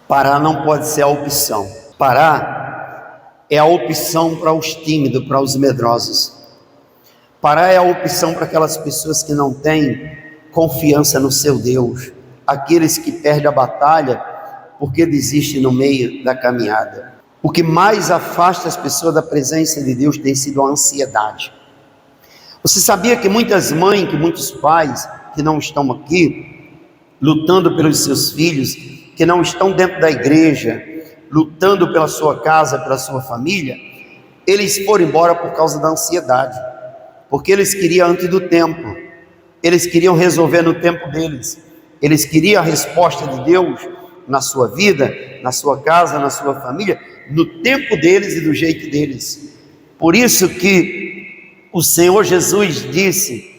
Parar não pode ser a opção. Parar é a opção para os tímidos, para os medrosos. Parar é a opção para aquelas pessoas que não têm confiança no seu Deus, aqueles que perdem a batalha porque desistem no meio da caminhada. O que mais afasta as pessoas da presença de Deus tem sido a ansiedade. Você sabia que muitas mães, que muitos pais que não estão aqui, lutando pelos seus filhos, que não estão dentro da igreja, lutando pela sua casa, pela sua família, eles foram embora por causa da ansiedade, porque eles queriam antes do tempo, eles queriam resolver no tempo deles, eles queriam a resposta de Deus na sua vida, na sua casa, na sua família, no tempo deles e do jeito deles. Por isso que o Senhor Jesus disse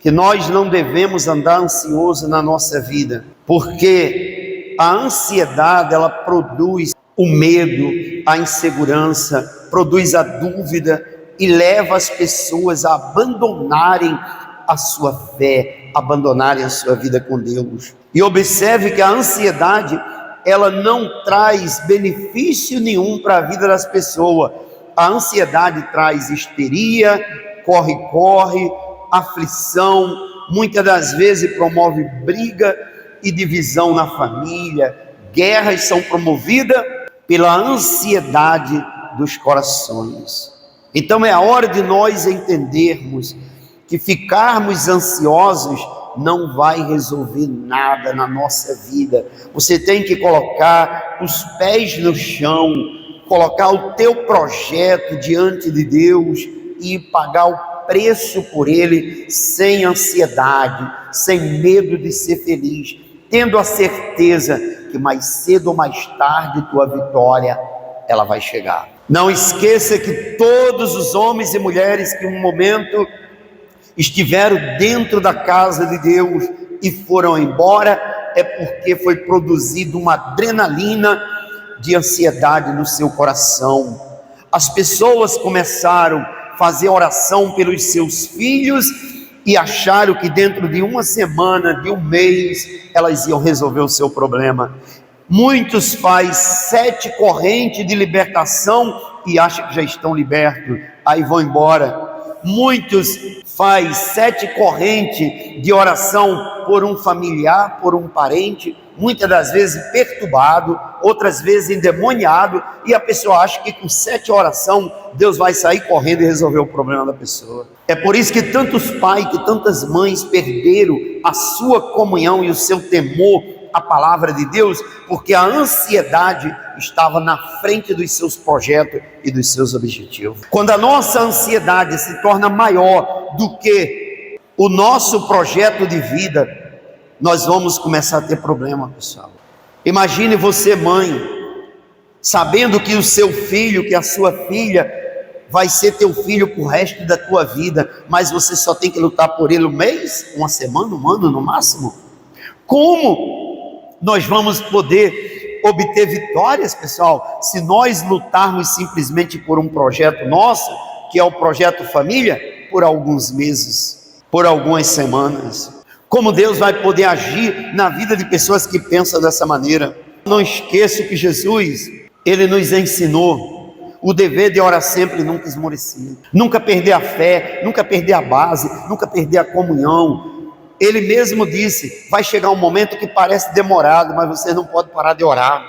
que nós não devemos andar ansioso na nossa vida, porque a ansiedade, ela produz o medo, a insegurança, produz a dúvida e leva as pessoas a abandonarem a sua fé, abandonarem a sua vida com Deus. E observe que a ansiedade, ela não traz benefício nenhum para a vida das pessoas. A ansiedade traz histeria, corre-corre, aflição, muitas das vezes promove briga e divisão na família. Guerras são promovidas pela ansiedade dos corações. Então é a hora de nós entendermos que ficarmos ansiosos não vai resolver nada na nossa vida. Você tem que colocar os pés no chão, colocar o teu projeto diante de Deus e pagar o preço por ele sem ansiedade, sem medo de ser feliz, tendo a certeza que mais cedo ou mais tarde tua vitória ela vai chegar. Não esqueça que todos os homens e mulheres que um momento estiveram dentro da casa de Deus e foram embora, é porque foi produzida uma adrenalina de ansiedade no seu coração. As pessoas começaram a fazer oração pelos seus filhos e acharam que dentro de uma semana, de um mês, elas iam resolver o seu problema. Muitos fazem 7 correntes de libertação e acham que já estão libertos, aí vão embora. Muitos fazem 7 correntes de oração por um familiar, por um parente, muitas das vezes perturbado, outras vezes endemoniado, e a pessoa acha que com 7 orações Deus vai sair correndo e resolver o problema da pessoa. É por isso que tantos pais, que tantas mães perderam a sua comunhão e o seu temor à palavra de Deus, porque a ansiedade estava na frente dos seus projetos e dos seus objetivos. Quando a nossa ansiedade se torna maior do que o nosso projeto de vida, nós vamos começar a ter problema, pessoal. Imagine você, mãe, sabendo que o seu filho, que a sua filha vai ser teu filho pro resto da tua vida, mas você só tem que lutar por ele um mês, uma semana, um ano no máximo. Como nós vamos poder obter vitórias, pessoal, se nós lutarmos simplesmente por um projeto nosso, que é o projeto família, por alguns meses, por algumas semanas? Como Deus vai poder agir na vida de pessoas que pensam dessa maneira? Não esqueça que Jesus, ele nos ensinou o dever de orar sempre e nunca esmorecer, nunca perder a fé, nunca perder a base, nunca perder a comunhão. Ele mesmo disse, vai chegar um momento que parece demorado, mas você não pode parar de orar.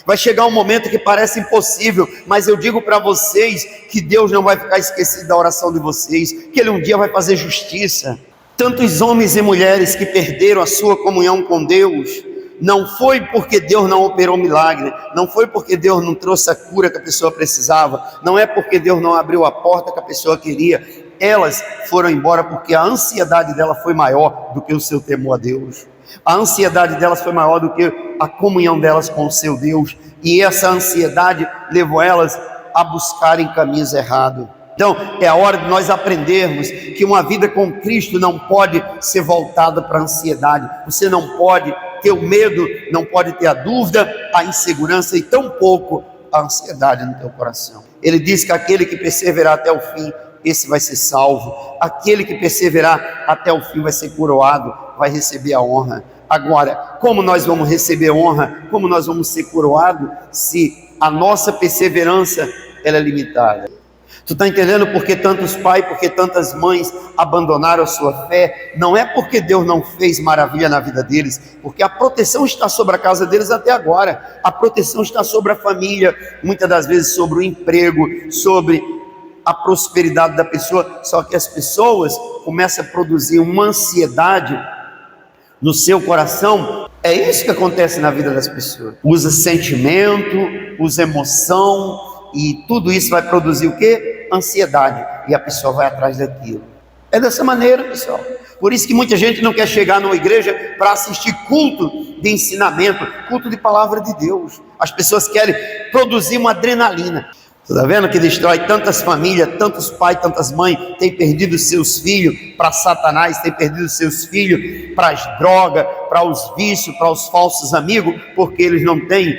Vai chegar um momento que parece impossível, mas eu digo para vocês que Deus não vai ficar esquecido da oração de vocês, que Ele um dia vai fazer justiça. Tantos homens e mulheres que perderam a sua comunhão com Deus, não foi porque Deus não operou milagre, não foi porque Deus não trouxe a cura que a pessoa precisava, não é porque Deus não abriu a porta que a pessoa queria. Elas foram embora porque a ansiedade dela foi maior do que o seu temor a Deus. A ansiedade delas foi maior do que a comunhão delas com o seu Deus, e essa ansiedade levou elas a buscarem caminhos errados. Então é a hora de nós aprendermos que uma vida com Cristo não pode ser voltada para a ansiedade. Você não pode ter o medo, não pode ter a dúvida, a insegurança e tampouco a ansiedade no teu coração. Ele diz que aquele que perseverar até o fim esse vai ser salvo. Aquele que perseverar até o fim vai ser coroado, vai receber a honra. Agora, como nós vamos receber honra, como nós vamos ser coroados, se a nossa perseverança ela é limitada? Tu está entendendo por que tantos pais, por que tantas mães abandonaram a sua fé? Não é porque Deus não fez maravilha na vida deles, porque a proteção está sobre a casa deles até agora, a proteção está sobre a família, muitas das vezes sobre o emprego, sobre a prosperidade da pessoa. Só que as pessoas começam a produzir uma ansiedade no seu coração. É isso que acontece na vida das pessoas. Usa sentimento, usa emoção, e tudo isso vai produzir o quê? Ansiedade, e a pessoa vai atrás daquilo. É dessa maneira, pessoal. Por isso que muita gente não quer chegar numa igreja para assistir culto de ensinamento, culto de palavra de Deus. As pessoas querem produzir uma adrenalina. Você está vendo que destrói tantas famílias, tantos pais, tantas mães, tem perdido seus filhos para Satanás, tem perdido seus filhos para as drogas, para os vícios, para os falsos amigos, porque eles não têm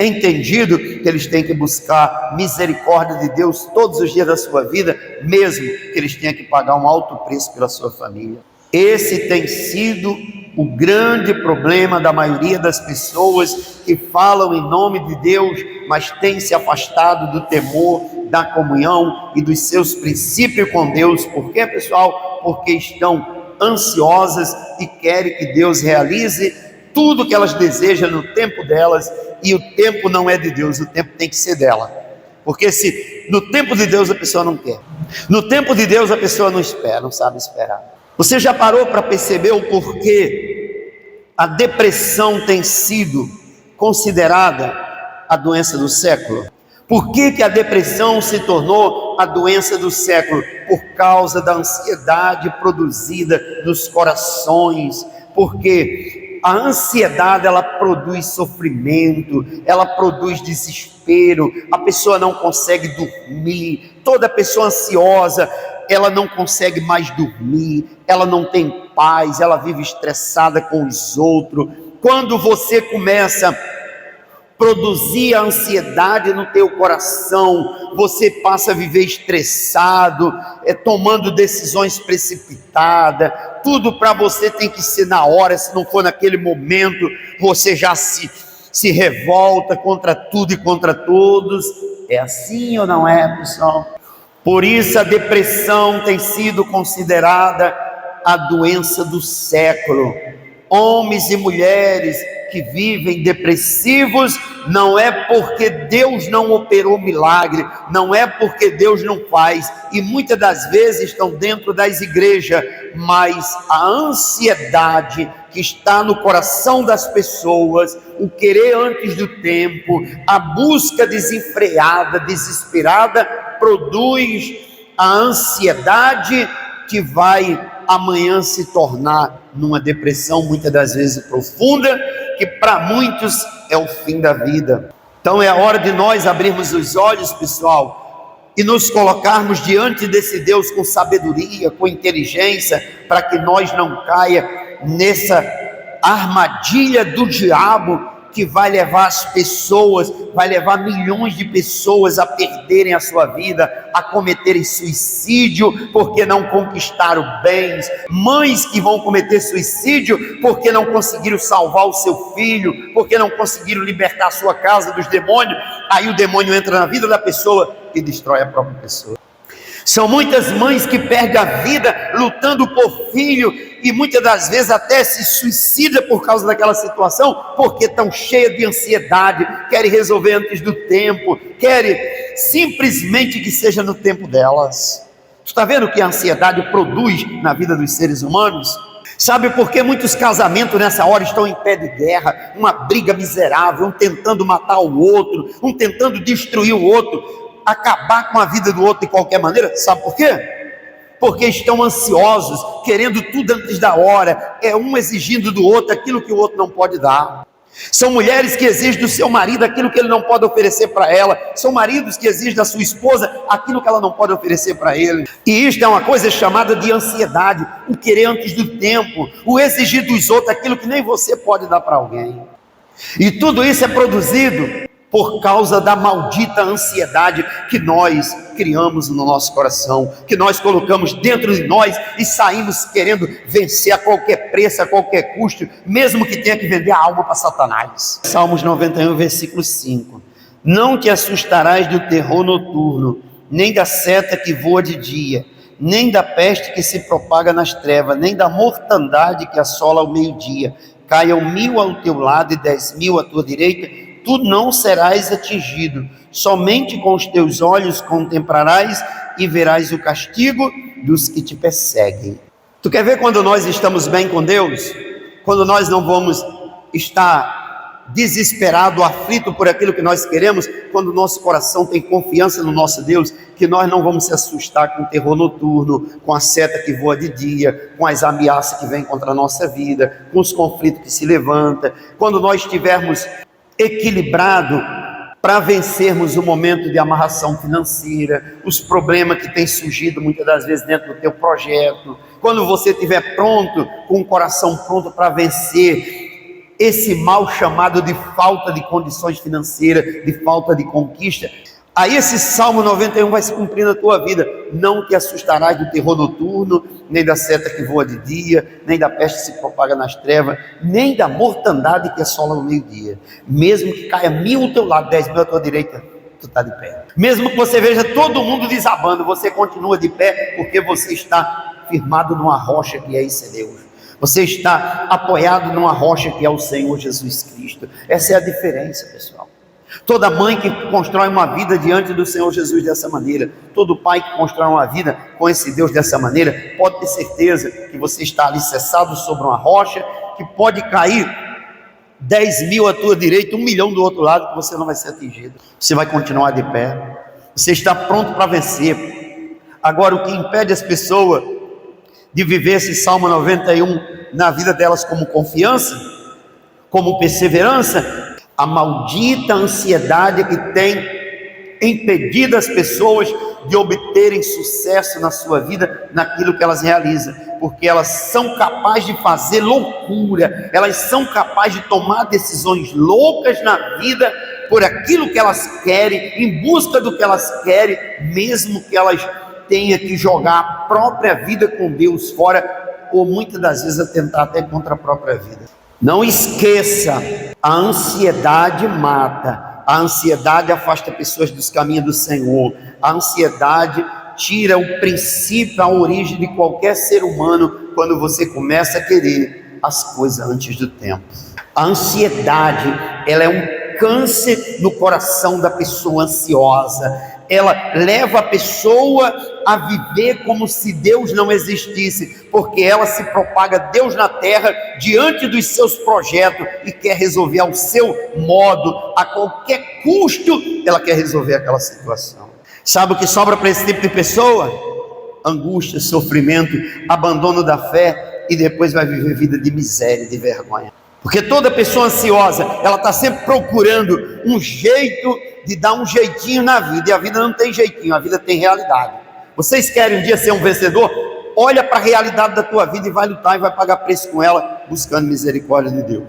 entendido que eles têm que buscar misericórdia de Deus todos os dias da sua vida, mesmo que eles tenham que pagar um alto preço pela sua família. Esse tem sido o grande problema da maioria das pessoas que falam em nome de Deus, mas têm se afastado do temor, da comunhão e dos seus princípios com Deus. Por quê, pessoal? Porque estão ansiosas e querem que Deus realize tudo que elas desejam no tempo delas, e o tempo não é de Deus, o tempo tem que ser dela. Porque se no tempo de Deus a pessoa não quer, no tempo de Deus a pessoa não espera, não sabe esperar. Você já parou para perceber o porquê a depressão tem sido considerada a doença do século? Por que a depressão se tornou a doença do século? Por causa da ansiedade produzida nos corações. Porque a ansiedade, ela produz sofrimento, ela produz desespero, a pessoa não consegue dormir. Toda pessoa ansiosa, ela não consegue mais dormir, ela não tem paz, ela vive estressada com os outros. Quando você começa a produzir a ansiedade no teu coração, você passa a viver estressado, tomando decisões precipitadas. Tudo para você tem que ser na hora, se não for naquele momento, você já se revolta contra tudo e contra todos. É assim ou não é, pessoal? Por isso a depressão tem sido considerada a doença do século. Homens e mulheres que vivem depressivos, não é porque Deus não operou milagre, não é porque Deus não faz, e muitas das vezes estão dentro das igrejas, mas a ansiedade que está no coração das pessoas, o querer antes do tempo, a busca desenfreada, desesperada, produz a ansiedade que vai amanhã se tornar numa depressão, muitas das vezes profunda, que para muitos é o fim da vida. Então é a hora de nós abrirmos os olhos, pessoal, e nos colocarmos diante desse Deus com sabedoria, com inteligência, para que nós não caia nessa armadilha do diabo, que vai levar as pessoas, vai levar milhões de pessoas a perderem a sua vida, a cometerem suicídio porque não conquistaram bens, mães que vão cometer suicídio porque não conseguiram salvar o seu filho, porque não conseguiram libertar a sua casa dos demônios. Aí o demônio entra na vida da pessoa e destrói a própria pessoa. São muitas mães que perdem a vida lutando por filho, e muitas das vezes até se suicida por causa daquela situação, porque estão cheias de ansiedade, querem resolver antes do tempo, querem simplesmente que seja no tempo delas. Você está vendo o que a ansiedade produz na vida dos seres humanos? Sabe por que muitos casamentos nessa hora estão em pé de guerra, uma briga miserável, um tentando matar o outro, um tentando destruir o outro, acabar com a vida do outro de qualquer maneira? Sabe por quê? Porque estão ansiosos, querendo tudo antes da hora, é um exigindo do outro aquilo que o outro não pode dar. São mulheres que exigem do seu marido aquilo que ele não pode oferecer para ela, são maridos que exigem da sua esposa aquilo que ela não pode oferecer para ele. E isto é uma coisa chamada de ansiedade, o querer antes do tempo, o exigir dos outros aquilo que nem você pode dar para alguém. E tudo isso é produzido por causa da maldita ansiedade que nós criamos no nosso coração, que nós colocamos dentro de nós e saímos querendo vencer a qualquer preço, a qualquer custo, mesmo que tenha que vender a alma para Satanás. Salmos 91, versículo 5: não te assustarás do terror noturno, nem da seta que voa de dia, nem da peste que se propaga nas trevas, nem da mortandade que assola ao meio-dia. Caiam 1000 ao teu lado e 10.000 à tua direita, tu não serás atingido. Somente com os teus olhos contemplarás e verás o castigo dos que te perseguem. Tu quer ver quando nós estamos bem com Deus? Quando nós não vamos estar desesperado, aflito por aquilo que nós queremos, quando o nosso coração tem confiança no nosso Deus, que nós não vamos se assustar com o terror noturno, com a seta que voa de dia, com as ameaças que vêm contra a nossa vida, com os conflitos que se levantam. Quando nós estivermos equilibrado para vencermos o momento de amarração financeira, os problemas que têm surgido muitas das vezes dentro do teu projeto, quando você estiver pronto, com o coração pronto para vencer esse mal chamado de falta de condições financeiras, de falta de conquista, aí esse Salmo 91 vai se cumprir na tua vida. Não te assustarás do terror noturno, nem da seta que voa de dia, nem da peste que se propaga nas trevas, nem da mortandade que assola no meio-dia. Mesmo que caia 1000 ao teu lado, 10.000 à tua direita, tu está de pé. Mesmo que você veja todo mundo desabando, você continua de pé, porque você está firmado numa rocha que é esse Deus. Você está apoiado numa rocha que é o Senhor Jesus Cristo. Essa é a diferença, pessoal. Toda mãe que constrói uma vida diante do Senhor Jesus dessa maneira, todo pai que constrói uma vida com esse Deus dessa maneira, pode ter certeza que você está alicerçado sobre uma rocha, que pode cair 10.000 à tua direita, 1 milhão do outro lado, que você não vai ser atingido. Você vai continuar de pé. Você está pronto para vencer. Agora, o que impede as pessoas de viver esse Salmo 91 na vida delas como confiança, como perseverança, a maldita ansiedade que tem impedido as pessoas de obterem sucesso na sua vida, naquilo que elas realizam, porque elas são capazes de fazer loucura, elas são capazes de tomar decisões loucas na vida, por aquilo que elas querem, em busca do que elas querem, mesmo que elas tenham que jogar a própria vida com Deus fora, ou muitas das vezes atentar até contra a própria vida. Não esqueça, a ansiedade mata, a ansiedade afasta pessoas dos caminhos do Senhor, a ansiedade tira o princípio, a origem de qualquer ser humano, quando você começa a querer as coisas antes do tempo. A ansiedade, ela é um câncer no coração da pessoa ansiosa. Ela leva a pessoa a viver como se Deus não existisse, porque ela se propaga Deus na terra diante dos seus projetos e quer resolver ao seu modo, a qualquer custo, ela quer resolver aquela situação. Sabe o que sobra para esse tipo de pessoa? Angústia, sofrimento, abandono da fé, e depois vai viver vida de miséria, de vergonha. Porque toda pessoa ansiosa, ela está sempre procurando um jeito de dar um jeitinho na vida, e a vida não tem jeitinho, a vida tem realidade. Vocês querem um dia ser um vencedor? Olha para a realidade da tua vida e vai lutar e vai pagar preço com ela, buscando misericórdia de Deus.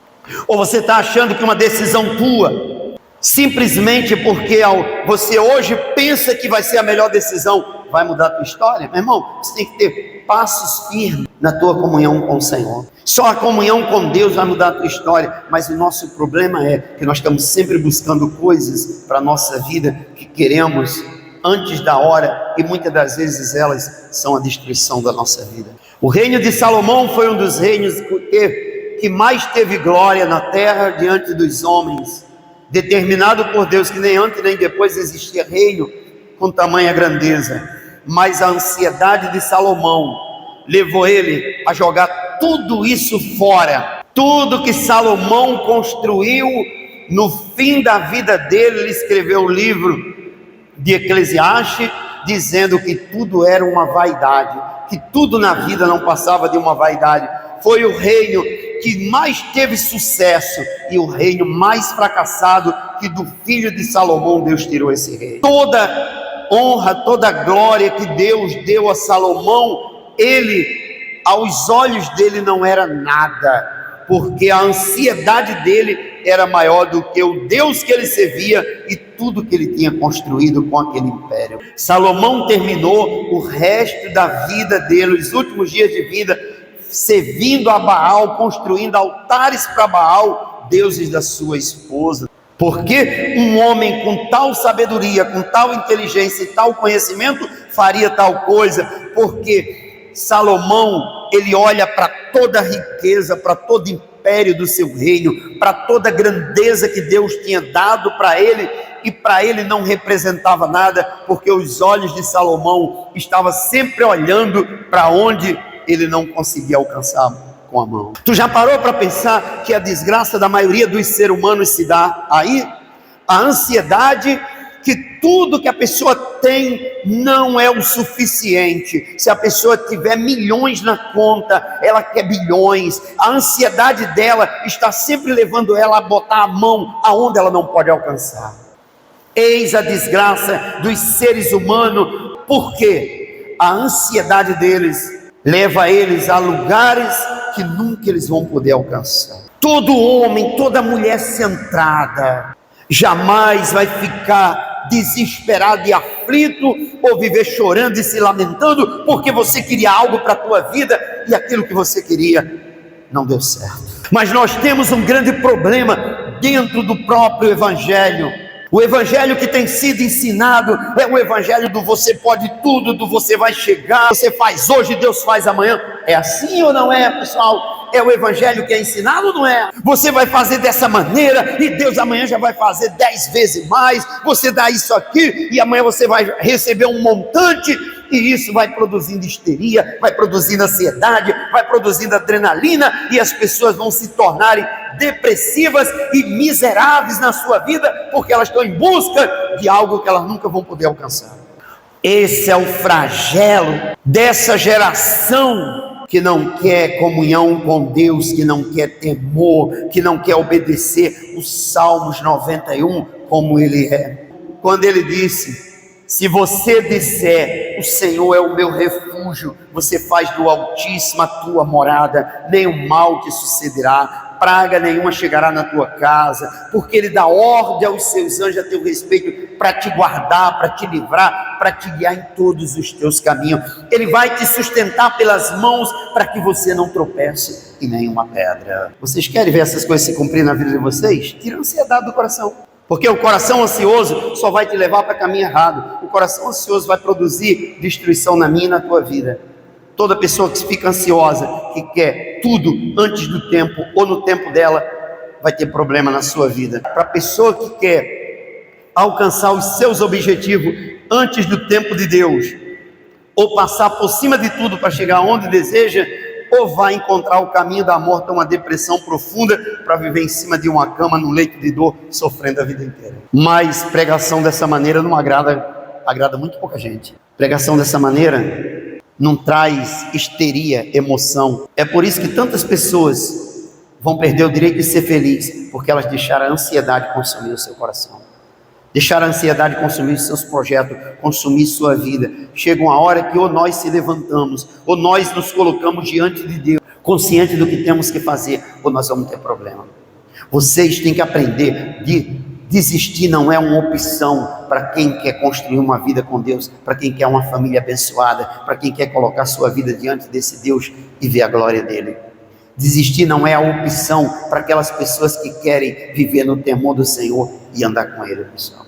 Ou você está achando que uma decisão tua, simplesmente porque você hoje pensa que vai ser a melhor decisão, vai mudar a tua história? Meu irmão, você tem que ter passos firmes na tua comunhão com o Senhor. Só a comunhão com Deus vai mudar a tua história. Mas o nosso problema é que nós estamos sempre buscando coisas para a nossa vida que queremos antes da hora, e muitas das vezes elas são a destruição da nossa vida. O reino de Salomão foi um dos reinos que mais teve glória na terra diante dos homens, determinado por Deus, que nem antes nem depois existia reino com tamanha grandeza. Mas a ansiedade de Salomão levou ele a jogar tudo isso fora. Tudo que Salomão construiu, no fim da vida dele, ele escreveu o livro de Eclesiastes, dizendo que tudo era uma vaidade, que tudo na vida não passava de uma vaidade. Foi o reino que mais teve sucesso e o reino mais fracassado, que do filho de Salomão Deus tirou esse reino. Toda honra, toda glória que Deus deu a Salomão, ele, aos olhos dele, não era nada, porque a ansiedade dele era maior do que o Deus que ele servia e tudo que ele tinha construído com aquele império. Salomão terminou o resto da vida dele, os últimos dias de vida, servindo a Baal, construindo altares para Baal, deuses da sua esposa. Porque um homem com tal sabedoria, com tal inteligência e tal conhecimento faria tal coisa? Porque Salomão, ele olha para toda a riqueza, para todo o império do seu reino, para toda a grandeza que Deus tinha dado para ele, e para ele não representava nada, porque os olhos de Salomão estavam sempre olhando para onde ele não conseguia alcançar com a mão. Tu já parou para pensar que a desgraça da maioria dos seres humanos se dá aí? A ansiedade, que tudo que a pessoa tem não é o suficiente. Se a pessoa tiver milhões na conta, ela quer bilhões. A ansiedade dela está sempre levando ela a botar a mão aonde ela não pode alcançar. Eis a desgraça dos seres humanos, porque a ansiedade deles leva eles a lugares que nunca eles vão poder alcançar. Todo homem, toda mulher centrada jamais vai ficar desesperado e aflito, ou viver chorando e se lamentando porque você queria algo para a tua vida e aquilo que você queria não deu certo. Mas nós temos um grande problema dentro do próprio evangelho. O evangelho que tem sido ensinado é o evangelho do você pode tudo, do você vai chegar, você faz hoje, Deus faz amanhã. É assim ou não é, pessoal? É o evangelho que é ensinado ou não é? Você vai fazer dessa maneira e Deus amanhã já vai fazer 10 vezes mais. Você dá isso aqui e amanhã você vai receber um montante, e isso vai produzindo histeria, vai produzindo ansiedade, vai produzindo adrenalina, e as pessoas vão se tornarem depressivas e miseráveis na sua vida, porque elas estão em busca de algo que elas nunca vão poder alcançar. Esse é o flagelo dessa geração que não quer comunhão com Deus, que não quer temor, que não quer obedecer os Salmos 91 como ele é. Quando ele disse: se você disser, o Senhor é o meu refúgio, você faz do Altíssimo a tua morada, nenhum mal te sucederá, praga nenhuma chegará na tua casa, porque ele dá ordem aos seus anjos a teu respeito, para te guardar, para te livrar, para te guiar em todos os teus caminhos. Ele vai te sustentar pelas mãos, para que você não tropece em nenhuma pedra. Vocês querem ver essas coisas se cumprir na vida de vocês? Tira a ansiedade do coração. Porque o coração ansioso só vai te levar para caminho errado. O coração ansioso vai produzir destruição na minha e na tua vida. Toda pessoa que fica ansiosa, que quer tudo antes do tempo ou no tempo dela, vai ter problema na sua vida. Para a pessoa que quer alcançar os seus objetivos antes do tempo de Deus, ou passar por cima de tudo para chegar onde deseja, ou vai encontrar o caminho da morte, uma depressão profunda, para viver em cima de uma cama, num leito de dor, sofrendo a vida inteira. Mas pregação dessa maneira não agrada muito pouca gente. Pregação dessa maneira não traz histeria, emoção. É por isso que tantas pessoas vão perder o direito de ser feliz, porque elas deixaram a ansiedade consumir o seu coração. Deixar a ansiedade consumir seus projetos, consumir sua vida. Chega uma hora que ou nós se levantamos, ou nós nos colocamos diante de Deus, consciente do que temos que fazer, ou nós vamos ter problema. Vocês têm que aprender de desistir não é uma opção para quem quer construir uma vida com Deus, para quem quer uma família abençoada, para quem quer colocar sua vida diante desse Deus e ver a glória dele. Desistir não é a opção para aquelas pessoas que querem viver no temor do Senhor e andar com Ele, pessoal.